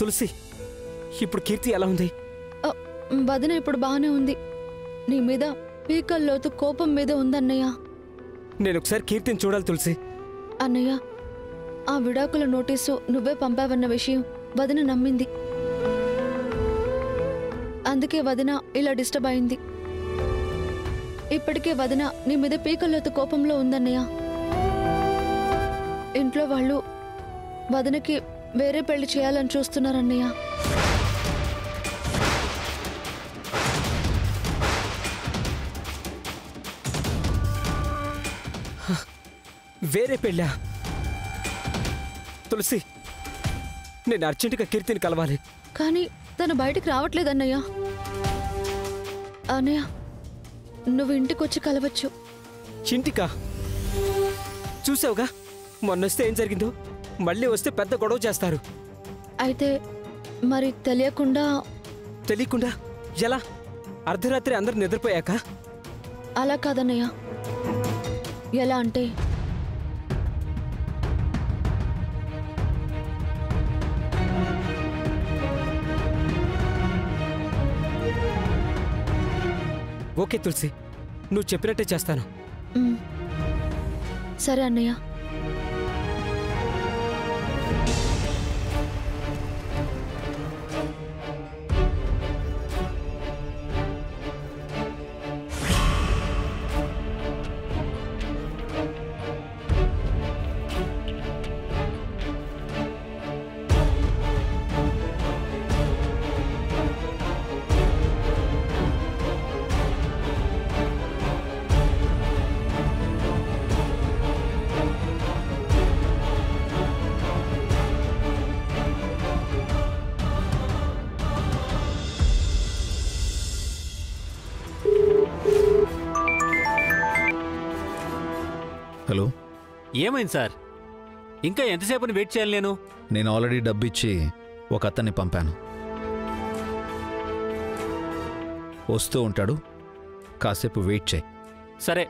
తులసి, ఇప్పుడు కీర్తి ఎలా ఉంది? వదిన ఇప్పుడు బాగానే ఉంది. నీ మీద పీకల్లోతు కోపం మీద ఉందన్నయ్య. నేను ఒకసారి కీర్తిని చూడాలి తులసి. అన్నయ్య, ఆ విడాకుల నోటీసు నువ్వే పంపావన్న విషయం వదిన నమ్మింది. అందుకే వదిన ఇలా డిస్టర్బ్ అయింది. ఇప్పటికే వదిన నీ మీద పీకల్లోతు కోపంలో ఉందన్నయ్య. ఇంట్లో వాళ్ళు వదినకి వేరే పెళ్లి చేయాలని చూస్తున్నారన్నయ్య. వేరే పెళ్ళా? తులసి, నేను అర్జెంటుగా కీర్తిని కలవాలి. కానీ తను బయటికి రావట్లేదన్నయ్య. అన్నయ్య, నువ్వు ఇంటికొచ్చి కలవచ్చు. ఇంటికా? చూసావుగా మొన్నొస్తే ఏం జరిగిందో. మళ్ళీ వస్తే పెద్ద గొడవ చేస్తారు. అయితే మరి తెలియకుండా ఎలా? అర్ధరాత్రి అందరు నిద్రపోయాక? అలా కాదన్నయ్య. ఎలా అంటే ఓకే తులసి, నువ్వు చెప్పినట్టే చేస్తాను. సరే అన్నయ్య. హలో, ఏమైంది సార్? ఇంకా ఎంతసేపని వెయిట్ చేయాలి? నేను ఆల్రెడీ డబ్బిచ్చి ఒక అతన్ని పంపాను. వస్తూ ఉంటాడు, కాసేపు వెయిట్ చేయి. సరే.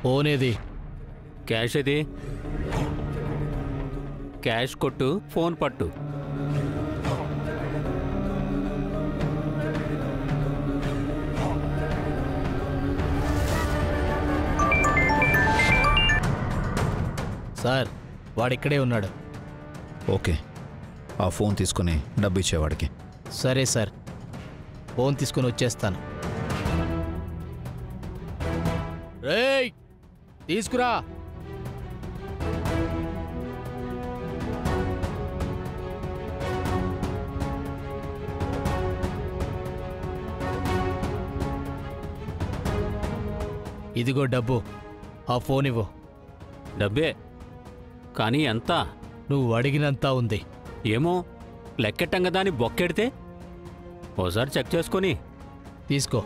ఫోనేది? క్యాష్ ఇది. క్యాష్ కొట్టు, ఫోన్ పట్టు. సార్, వాడిక్కడే ఉన్నాడు. ఓకే, ఆ ఫోన్ తీసుకుని డబ్బు ఇచ్చేవాడికి. సరే సార్, ఫోన్ తీసుకుని వచ్చేస్తాను. రేయ్, తీసుకురా. ఇదిగో డబ్బు, ఆ ఫోన్ ఇవ్వు. డబ్బే, కానీ ఎంత? నువ్వు అడిగినంత ఉంది. ఏమో, లెక్కెట్టంగా దాన్ని బొక్కెడితే ఓసారి చెక్ చేసుకొని తీసుకో.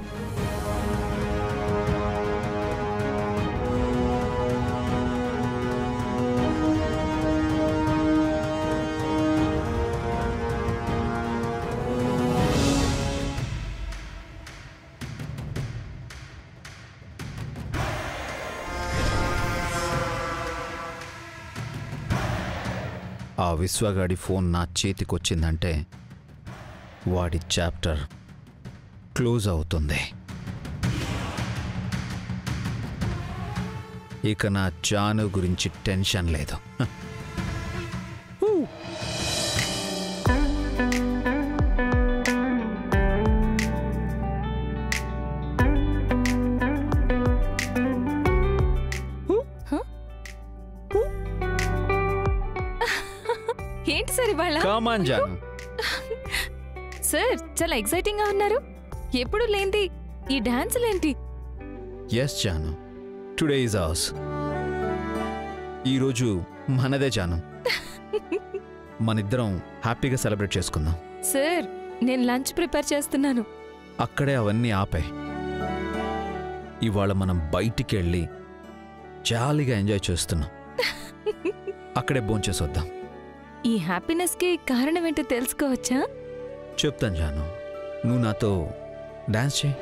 ఆ విశ్వగాడి ఫోన్ నా చేతికొచ్చిందంటే వాడి చాప్టర్ క్లోజ్ అవుతుంది. ఇక నా జాను గురించి టెన్షన్ లేదు. ఏంటి సార్ ఇవాళ? Come on. Janu, sir exciting గా ఉన్నారు. ఎప్పుడు లేంది ఈ డాన్సులేంటి? Yes Janu, today is ours. ఈరోజు మనదే జాను. మనిద్దరం హ్యాపీగా సెలబ్రేట్ చేసుకుందాం. సార్, నేను లంచ్ ప్రిపేర్ చేస్తున్నాను. అక్కడే అవన్నీ ఆపే. ఇవాళ మనం బయటికి వెళ్ళి జాలీగా ఎంజాయ్ చేస్తున్నాం. అక్కడే భోంచేసొద్దాం. ఈ హ్యాపీనెస్కి కారణం ఏంటో తెలుసుకోవచ్చా? చెప్తాను జాను, నువ్వు నాతో డాన్స్ చేయి.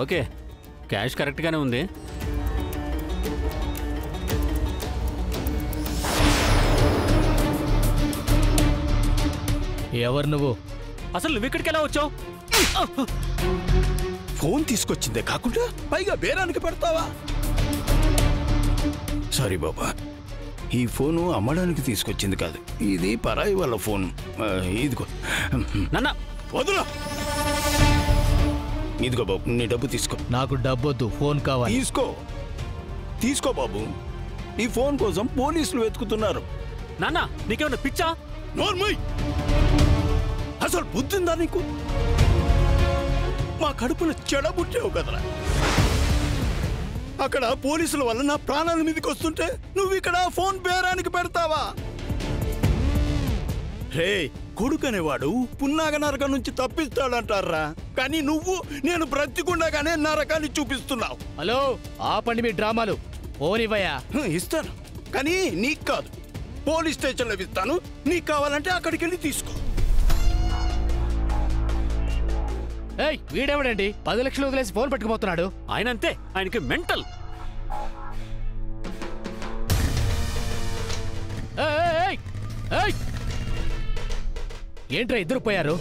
ఓకే, క్యాష్ కరెక్ట్గానే ఉంది. ఎవరు నువ్వు? అసలు నువ్వు ఇక్కడికి ఎలా వచ్చావు? ఫోన్ తీసుకొచ్చిందే కాకుండా పైగా బేరానికి పెడతావా? సారీ బాబా, ఈ ఫోను అమ్మడానికి తీసుకొచ్చింది కాదు, ఇది పరాయి వాళ్ళ ఫోన్. ఇదిగో నాన్న వదులా. ఇదిగో బాబు, నీ డబ్బు తీసుకో. నాకు డబ్బొద్దు, ఫోన్ కావాలి. తీసుకో బాబు. ఈ ఫోన్ కోసం పోలీసులు వెతుకుతున్నారు. నాన్న నీకేమన్నా పిచ్చా? నోర్మయ్, అసలు బుద్ధిందా నీకు? మా కడుపులో చెడబుట్టావు కదరా. అక్కడ పోలీసుల వల్ల నా ప్రాణాల మీదకి వస్తుంటే నువ్వు ఇక్కడ ఫోన్ బేరానికి పెడతావా? రే, కొడుకనేవాడు పున్నాగ నరకం నుంచి తప్పిస్తాడంటారా, కానీ నువ్వు నేను బ్రతికుండగానే నరకాన్ని చూపిస్తున్నావు. హలో, ఆపండి మీ డ్రామాలు. ఫోన్ ఇవ్వయా. ఇస్తాను, కానీ నీకు కాదు, పోలీస్ స్టేషన్లో ఇస్తాను. నీకు కావాలంటే అక్కడికి వెళ్ళి తీసుకో. ఏయ్, వీడెవడండి 10 లక్షలు వదిలేసి ఫోన్ పట్టుకుపోతున్నాడు? ఆయన అంతే, ఆయనకి మెంటల్. ఏంట్రా ఇద్దరు పోయారు?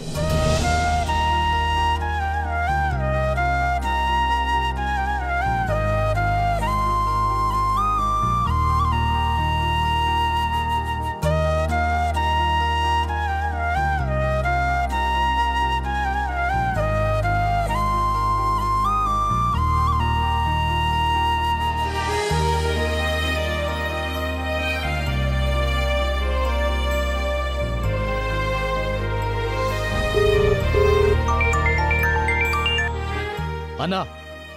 అన్నా,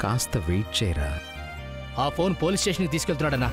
కాస్త వెయిట్ చేయరా. ఆ ఫోన్ పోలీస్ స్టేషన్కి తీసుకెళ్తున్నాడన్నా.